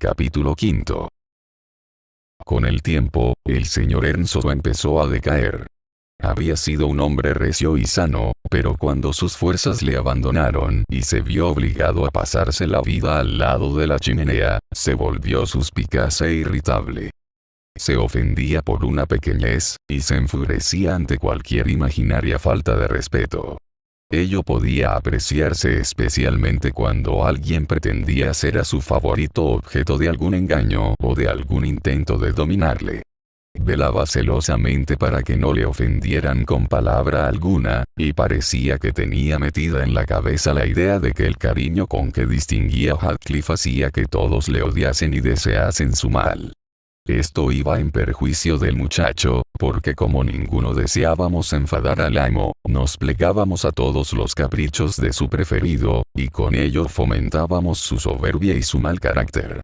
Capítulo 5. Con el tiempo, el señor Ernso empezó a decaer. Había sido un hombre recio y sano, pero cuando sus fuerzas le abandonaron y se vio obligado a pasarse la vida al lado de la chimenea, se volvió suspicaz e irritable. Se ofendía por una pequeñez, y se enfurecía ante cualquier imaginaria falta de respeto. Ello podía apreciarse especialmente cuando alguien pretendía ser a su favorito objeto de algún engaño o de algún intento de dominarle. Velaba celosamente para que no le ofendieran con palabra alguna, y parecía que tenía metida en la cabeza la idea de que el cariño con que distinguía a Heathcliff hacía que todos le odiasen y deseasen su mal. Esto iba en perjuicio del muchacho, porque como ninguno deseábamos enfadar al amo, nos plegábamos a todos los caprichos de su preferido, y con ello fomentábamos su soberbia y su mal carácter.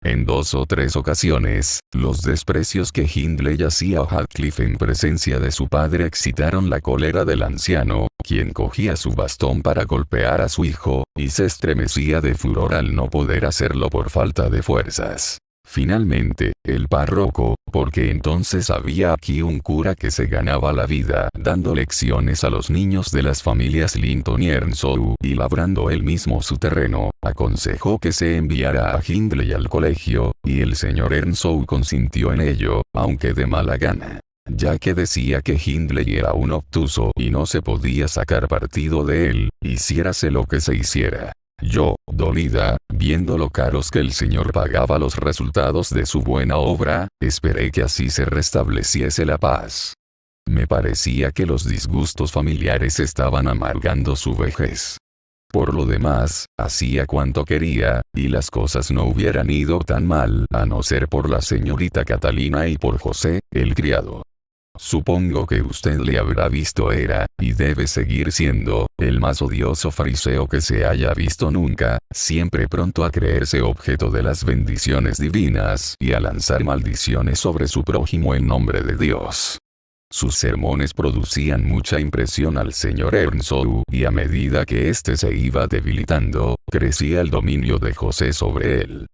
En 2 o 3 ocasiones, los desprecios que Hindley hacía a Heathcliff en presencia de su padre excitaron la cólera del anciano, quien cogía su bastón para golpear a su hijo, y se estremecía de furor al no poder hacerlo por falta de fuerzas. Finalmente, el párroco, porque entonces había aquí un cura que se ganaba la vida dando lecciones a los niños de las familias Linton y Earnshaw y labrando él mismo su terreno, aconsejó que se enviara a Hindley al colegio, y el señor Earnshaw consintió en ello, aunque de mala gana, ya que decía que Hindley era un obtuso y no se podía sacar partido de él, hiciérase lo que se hiciera. Yo, dolida, viendo lo caros que el señor pagaba los resultados de su buena obra, esperé que así se restableciese la paz. Me parecía que los disgustos familiares estaban amargando su vejez. Por lo demás, hacía cuanto quería, y las cosas no hubieran ido tan mal a no ser por la señorita Catalina y por José, el criado. Supongo que usted le habrá visto era, y debe seguir siendo, el más odioso fariseo que se haya visto nunca, siempre pronto a creerse objeto de las bendiciones divinas y a lanzar maldiciones sobre su prójimo en nombre de Dios. Sus sermones producían mucha impresión al señor Earnshaw, y a medida que éste se iba debilitando, crecía el dominio de José sobre él.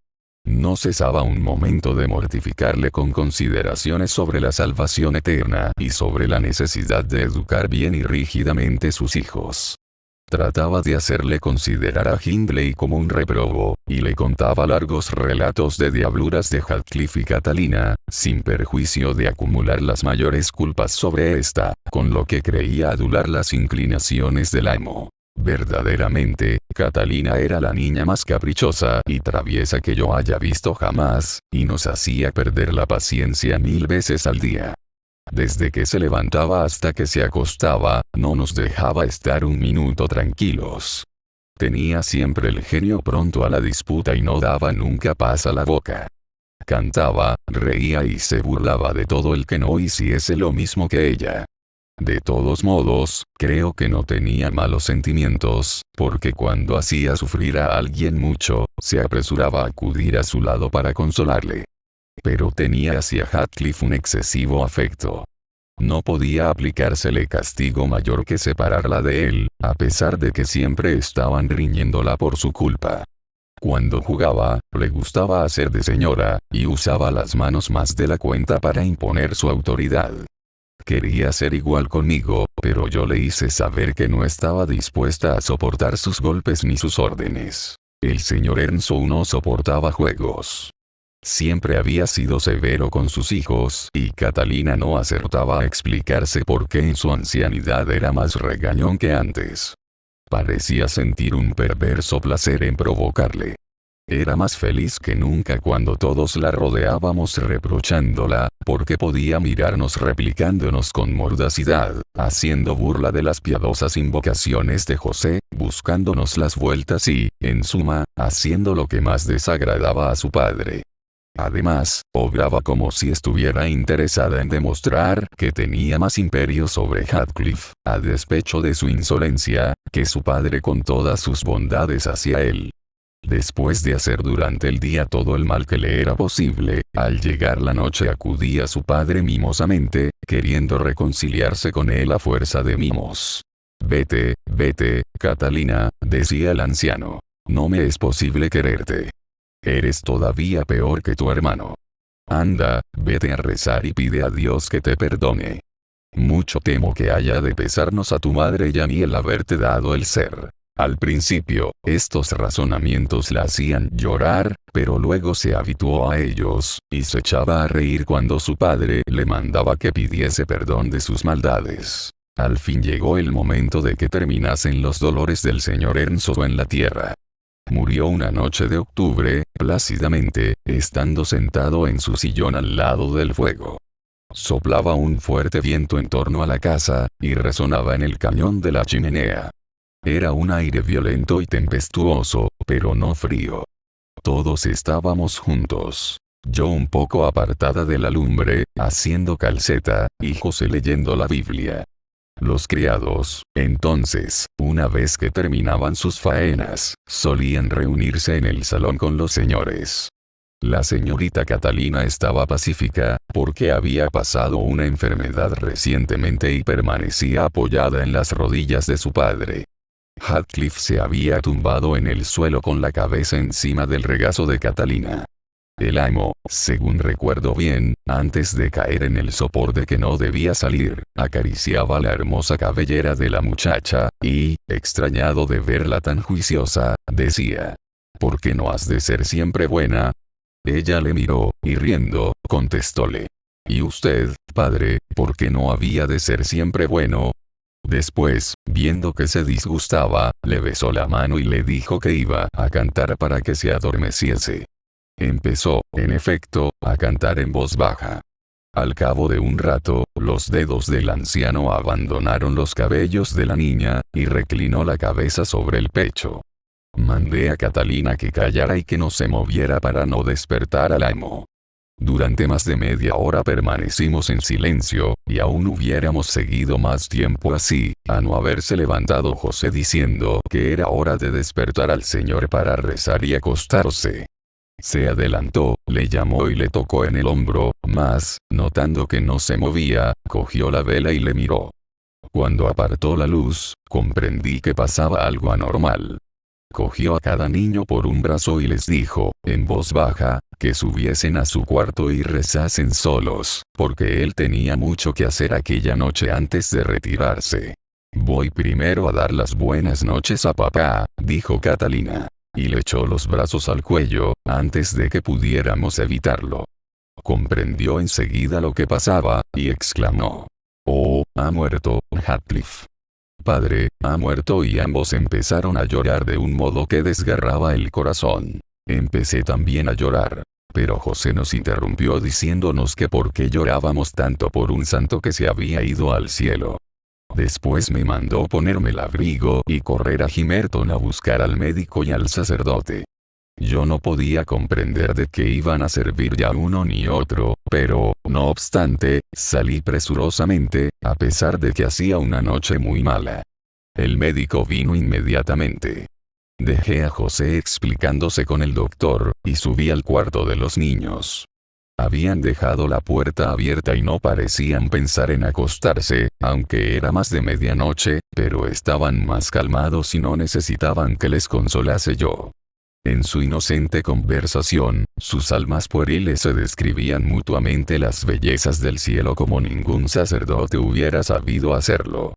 No cesaba un momento de mortificarle con consideraciones sobre la salvación eterna y sobre la necesidad de educar bien y rígidamente sus hijos. Trataba de hacerle considerar a Hindley como un reprobo, y le contaba largos relatos de diabluras de Heathcliff y Catalina, sin perjuicio de acumular las mayores culpas sobre esta, con lo que creía adular las inclinaciones del amo. Verdaderamente, Catalina era la niña más caprichosa y traviesa que yo haya visto jamás, y nos hacía perder la paciencia 1000 veces al día. Desde que se levantaba hasta que se acostaba, no nos dejaba estar un minuto tranquilos. Tenía siempre el genio pronto a la disputa y no daba nunca paz a la boca. Cantaba, reía y se burlaba de todo el que no hiciese lo mismo que ella. De todos modos, creo que no tenía malos sentimientos, porque cuando hacía sufrir a alguien mucho, se apresuraba a acudir a su lado para consolarle. Pero tenía hacia Heathcliff un excesivo afecto. No podía aplicársele castigo mayor que separarla de él, a pesar de que siempre estaban riñéndola por su culpa. Cuando jugaba, le gustaba hacer de señora, y usaba las manos más de la cuenta para imponer su autoridad. Quería ser igual conmigo, pero yo le hice saber que no estaba dispuesta a soportar sus golpes ni sus órdenes. El señor Earnshaw no soportaba juegos. Siempre había sido severo con sus hijos, y Catalina no acertaba a explicarse por qué en su ancianidad era más regañón que antes. Parecía sentir un perverso placer en provocarle. Era más feliz que nunca cuando todos la rodeábamos reprochándola, porque podía mirarnos replicándonos con mordacidad, haciendo burla de las piadosas invocaciones de José, buscándonos las vueltas y, en suma, haciendo lo que más desagradaba a su padre. Además, obraba como si estuviera interesada en demostrar que tenía más imperio sobre Heathcliff, a despecho de su insolencia, que su padre con todas sus bondades hacia él. Después de hacer durante el día todo el mal que le era posible, al llegar la noche acudía a su padre mimosamente, queriendo reconciliarse con él a fuerza de mimos. Vete, vete, Catalina, decía el anciano. No me es posible quererte. Eres todavía peor que tu hermano. Anda, vete a rezar y pide a Dios que te perdone. Mucho temo que haya de pesarnos a tu madre y a mí el haberte dado el ser. Al principio, estos razonamientos la hacían llorar, pero luego se habituó a ellos, y se echaba a reír cuando su padre le mandaba que pidiese perdón de sus maldades. Al fin llegó el momento de que terminasen los dolores del señor Ernso en la tierra. Murió una noche de octubre, plácidamente, estando sentado en su sillón al lado del fuego. Soplaba un fuerte viento en torno a la casa, y resonaba en el cañón de la chimenea. Era un aire violento y tempestuoso, pero no frío. Todos estábamos juntos. Yo un poco apartada de la lumbre, haciendo calceta, y José leyendo la Biblia. Los criados, entonces, una vez que terminaban sus faenas, solían reunirse en el salón con los señores. La señorita Catalina estaba pacífica, porque había pasado una enfermedad recientemente y permanecía apoyada en las rodillas de su padre. Heathcliff se había tumbado en el suelo con la cabeza encima del regazo de Catalina. El amo, según recuerdo bien, antes de caer en el sopor de que no debía salir, acariciaba la hermosa cabellera de la muchacha, y, extrañado de verla tan juiciosa, decía: «¿Por qué no has de ser siempre buena?». Ella le miró, y riendo, contestóle: «¿Y usted, padre, por qué no había de ser siempre bueno?». Después, viendo que se disgustaba, le besó la mano y le dijo que iba a cantar para que se adormeciese. Empezó, en efecto, a cantar en voz baja. Al cabo de un rato, los dedos del anciano abandonaron los cabellos de la niña, y reclinó la cabeza sobre el pecho. Mandé a Catalina que callara y que no se moviera para no despertar al amo. Durante más de media hora permanecimos en silencio, y aún hubiéramos seguido más tiempo así, a no haberse levantado José diciendo que era hora de despertar al señor para rezar y acostarse. Se adelantó, le llamó y le tocó en el hombro, mas, notando que no se movía, cogió la vela y le miró. Cuando apartó la luz, comprendí que pasaba algo anormal. Cogió a cada niño por un brazo y les dijo, en voz baja, que subiesen a su cuarto y rezasen solos, porque él tenía mucho que hacer aquella noche antes de retirarse. «Voy primero a dar las buenas noches a papá», dijo Catalina. Y le echó los brazos al cuello, antes de que pudiéramos evitarlo. Comprendió enseguida lo que pasaba, y exclamó: «Oh, ha muerto, Heathcliff. Padre, ha muerto», y ambos empezaron a llorar de un modo que desgarraba el corazón. Empecé también a llorar. Pero José nos interrumpió diciéndonos que por qué llorábamos tanto por un santo que se había ido al cielo. Después me mandó ponerme el abrigo y correr a Gimerton a buscar al médico y al sacerdote. Yo no podía comprender de qué iban a servir ya uno ni otro, pero, no obstante, salí presurosamente, a pesar de que hacía una noche muy mala. El médico vino inmediatamente. Dejé a José explicándose con el doctor, y subí al cuarto de los niños. Habían dejado la puerta abierta y no parecían pensar en acostarse, aunque era más de medianoche, pero estaban más calmados y no necesitaban que les consolase yo. En su inocente conversación, sus almas pueriles se describían mutuamente las bellezas del cielo como ningún sacerdote hubiera sabido hacerlo.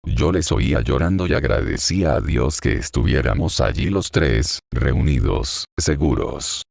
Yo les oía llorando y agradecía a Dios que estuviéramos allí los tres, reunidos, seguros.